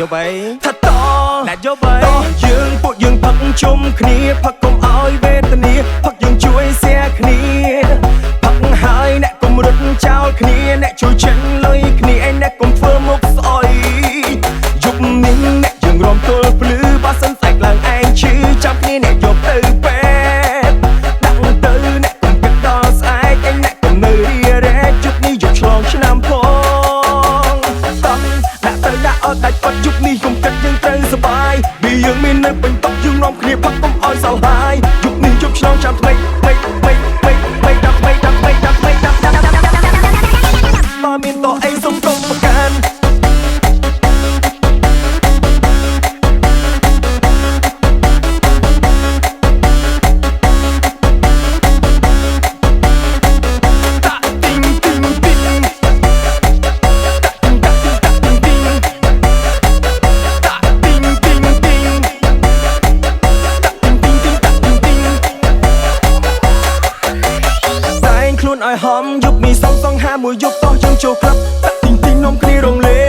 យោបីថាតណាយោបីតយើងពួកយើងផឹកជុំគ្នាផឹកកុំឲ្យវេទនាផឹកយើងជួយសែគ្នាផឹកហើយអ្នកកុំរត់ចោលគ្នាអ្នកជួយចេញលុយគ្នាឯអ្នកកុំធ្វើមុខស្អុយយប់នេះអ្នកយើងរំទល់ភ្លឺបើសិនតែខ្លាំងឯងឈឺចាំគ្នាអ្នកយកទៅពេទ្យដាក់ទៅអ្នកកុំគិតដល់ស្អែកឯអ្នកកុំនៅរីរែកជប់នេះយកឆ្លងឆ្នាំផងតោះដាក់ទៅដាក់អត់ដាច់គាត់យប់នេះកុំគិតយើងត្រូវសប្បាយvìយើងមាននៅពេញតុយើងនាំគ្នាផឹកកុំឲ្យសោហាយយប់នេះយប់ឆ្លងចាំថ្មីបើមានតអីសុំកុំប្រកាន់ឲ្យហំយប់នេះសងហាមួយយប់តោះយើងចូលក្លឹបតាក់ទីងទីងនំគ្នារំលែ